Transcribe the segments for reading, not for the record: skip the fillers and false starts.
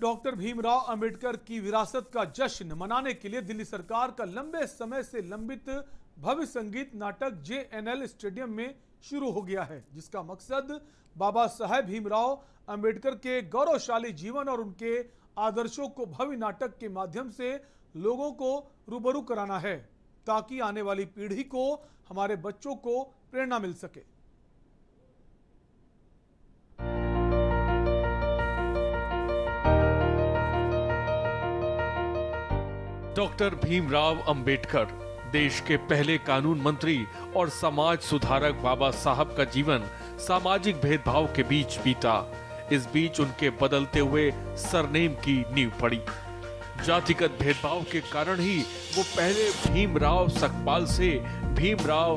Doctor Bhimrao Ambedkar की विरासत का जश्न मनाने के लिए दिल्ली सरकार का लंबे समय से लंबित भव्य संगीत नाटक JNL स्टेडियम में शुरू हो गया है, जिसका मकसद बाबा साहेब भीमराव अंबेडकर के गौरवशाली जीवन और उनके आदर्शों को भव्य नाटक के माध्यम से लोगों को रूबरू कराना है, ताकि आने वाली पीढ़ी को, हमारे बच्चों को प्रेरणा मिल सके। डॉक्टर भीमराव अंबेडकर देश के पहले कानून मंत्री और समाज सुधारक बाबा साहब का जीवन सामाजिक भेदभाव के बीच बीता। इस बीच उनके बदलते हुए सरनेम की नींव पड़ी। जातिगत भेदभाव के कारण ही वो पहले भीमराव सकपाल से भीमराव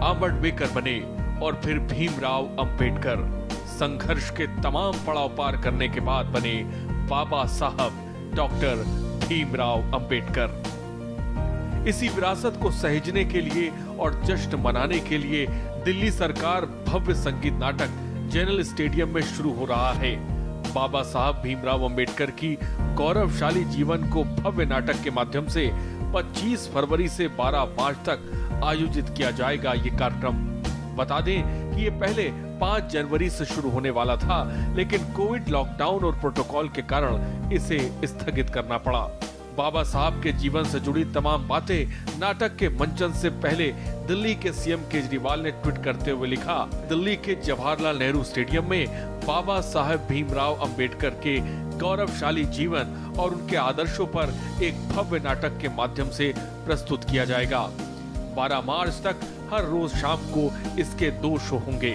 आम्बेडकर बने और फिर भीमराव अंबेडकर। संघर्ष के तमाम पड़ाव पार करने के बाद बने बाबा साहब डॉक्टर भीमराव अंबेडकर। इसी विरासत को सहेजने के लिए और जश्न मनाने के लिए दिल्ली सरकार भव्य संगीत नाटक JNL स्टेडियम में शुरू हो रहा है। बाबा साहब भीमराव अंबेडकर की गौरवशाली जीवन को भव्य नाटक के माध्यम से 25 फरवरी से 12 मार्च तक आयोजित किया जाएगा ये कार्यक्रम। बता दें कि ये पहले 5 जनवरी से शुरू होने वाला था, लेकिन कोविड लॉकडाउन और प्रोटोकॉल के कारण इसे स्थगित करना पड़ा। बाबा साहब के जीवन से जुड़ी तमाम बातें नाटक के मंचन से पहले दिल्ली के CM केजरीवाल ने ट्वीट करते हुए लिखा, दिल्ली के जवाहरलाल नेहरू स्टेडियम में बाबा साहब भीमराव अंबेडकर के गौरवशाली जीवन और उनके आदर्शों पर एक भव्य नाटक के माध्यम से प्रस्तुत किया जाएगा। 12 मार्च तक हर रोज शाम को इसके 2 शो होंगे।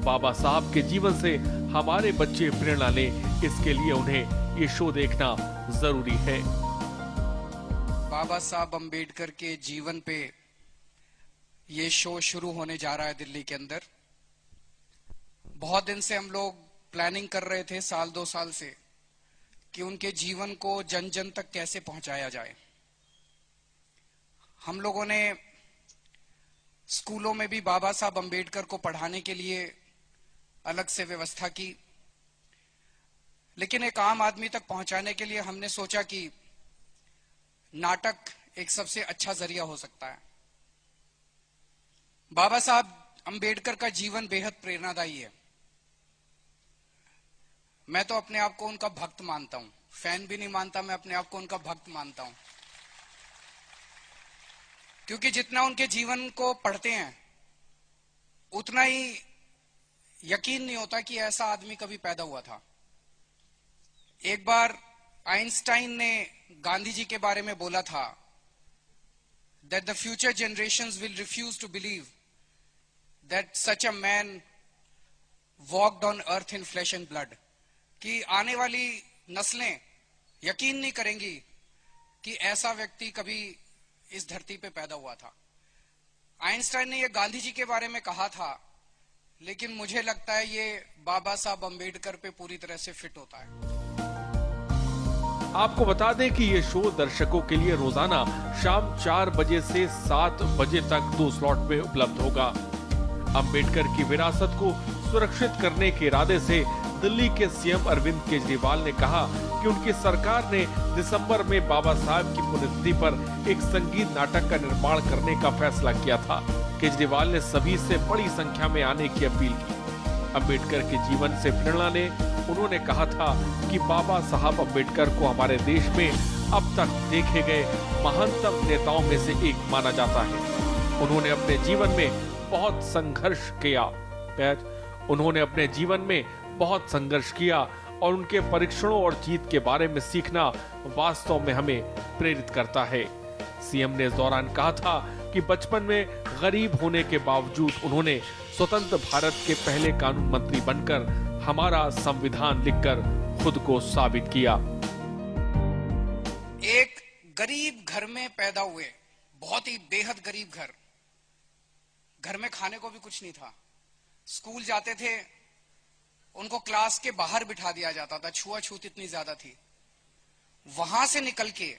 बाबा साहब के जीवन से हमारे बच्चे प्रेरणा लें, इसके लिए उन्हें ये शो देखना जरूरी है। बाबा साहब अंबेडकर के जीवन पे ये शो शुरू होने जा रहा है दिल्ली के अंदर। बहुत दिन से हम लोग प्लानिंग कर रहे थे, 1-2 साल से, कि उनके जीवन को जन जन तक कैसे पहुंचाया जाए। हम लोगों ने स्कूलों में भी बाबा साहब अंबेडकर को पढ़ाने के लिए अलग से व्यवस्था की, लेकिन एक आम आदमी तक पहुंचाने के लिए हमने सोचा कि नाटक एक सबसे अच्छा जरिया हो सकता है। बाबा साहब अंबेडकर का जीवन बेहद प्रेरणादायी है। मैं तो अपने आप को उनका भक्त मानता हूं, फैन भी नहीं मानता, मैं अपने आप को उनका भक्त मानता हूं, क्योंकि जितना उनके जीवन को पढ़ते हैं उतना ही यकीन नहीं होता कि ऐसा आदमी कभी पैदा हुआ था। एक बार आइंस्टाइन ने गांधी जी के बारे में बोला था, that the future generations will refuse to believe that such a man walked on earth in flesh and blood, कि आने वाली नस्लें यकीन नहीं करेंगी कि ऐसा व्यक्ति कभी इस धरती पे पैदा हुआ था। आइंस्टाइन ने ये गांधी जी के बारे में कहा था, लेकिन मुझे लगता है ये बाबा साहब अंबेडकर पे पूरी तरह से फिट होता है। आपको बता दें कि ये शो दर्शकों के लिए रोजाना शाम 4 बजे से 7 बजे तक 2 स्लॉट में उपलब्ध होगा। अंबेडकर की विरासत को सुरक्षित करने के इरादे से दिल्ली के CM अरविंद केजरीवाल ने कहा कि उनकी सरकार ने दिसंबर में बाबा साहब की पुण्यतिथि पर एक संगीत नाटक का निर्माण करने का फैसला किया था। केजरीवाल ने सभी से बड़ी संख्या में आने की अपील की। अंबेडकर के जीवन से प्रेरणा ले उन्होंने कहा था कि बाबा साहब अंबेडकर को हमारे देश में अब तक देखे गए महानतम नेताओं में से एक माना जाता है। उन्होंने अपने जीवन में बहुत संघर्ष किया और उनके परीक्षणों और जीत के बारे में सीखना वास्तव में हमें प्रेरित करता है। CM ने इस दौरान कहा था कि बचपन में गरीब होने के बावजूद उन्होंने स्वतंत्र भारत के पहले कानून मंत्री बनकर हमारा संविधान लिखकर खुद को साबित किया। एक गरीब घर में पैदा हुए, बहुत ही बेहद गरीब घर में खाने को भी कुछ नहीं था। स्कूल जाते थे, उनको क्लास के बाहर बिठा दिया जाता था, छुआछूत इतनी ज्यादा थी। वहां से निकल के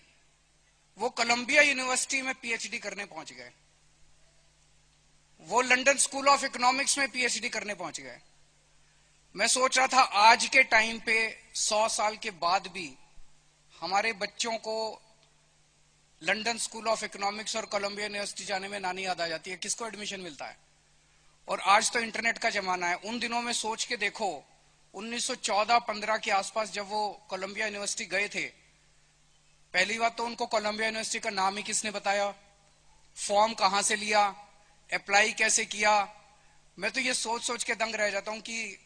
वो कोलंबिया यूनिवर्सिटी में PhD करने पहुंच गए, वो लंदन स्कूल ऑफ इकोनॉमिक्स में PhD करने पहुंच गए। मैं सोच रहा था आज के टाइम पे 100 साल के बाद भी हमारे बच्चों को लंदन स्कूल ऑफ इकोनॉमिक्स और कोलंबिया यूनिवर्सिटी जाने में नानी याद आ जाती है, किसको एडमिशन मिलता है। और आज तो इंटरनेट का जमाना है। उन दिनों में सोच के देखो, 1914-15 के आसपास जब वो कोलंबिया यूनिवर्सिटी गए थे, पहली बात तो उनको कोलंबिया यूनिवर्सिटी का नाम ही किसने बताया, फॉर्म कहां से लिया, अप्लाई कैसे किया। मैं तो ये सोच सोच के दंग रह जाता हूं कि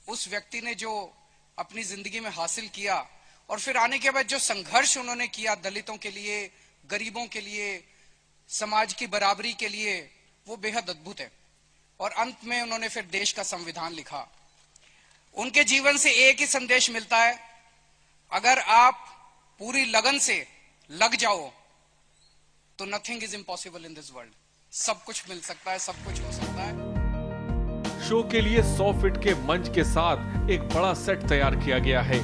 उस व्यक्ति ने जो अपनी जिंदगी में हासिल किया और फिर आने के बाद जो संघर्ष उन्होंने किया दलितों के लिए, गरीबों के लिए, समाज की बराबरी के लिए, वो बेहद अद्भुत है। और अंत में उन्होंने फिर देश का संविधान लिखा। उनके जीवन से एक ही संदेश मिलता है, अगर आप पूरी लगन से लग जाओ तो nothing is impossible in this world. सब कुछ मिल सकता है, सब कुछ हो सकता है। शो के लिए 100 फीट के मंच के साथ एक बड़ा सेट तैयार किया गया है।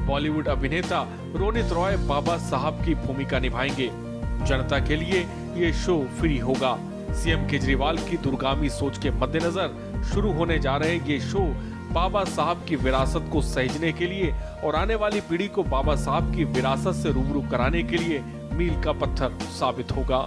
बॉलीवुड अभिनेता रोनित रॉय बाबा साहब की भूमिका निभाएंगे। जनता के लिए ये शो फ्री होगा। सीएम केजरीवाल की दूरगामी सोच के मद्देनजर शुरू होने जा रहे ये शो बाबा साहब की विरासत को सहेजने के लिए और आने वाली पीढ़ी को बाबा साहब की विरासत से रूबरू कराने के लिए मील का पत्थर साबित होगा।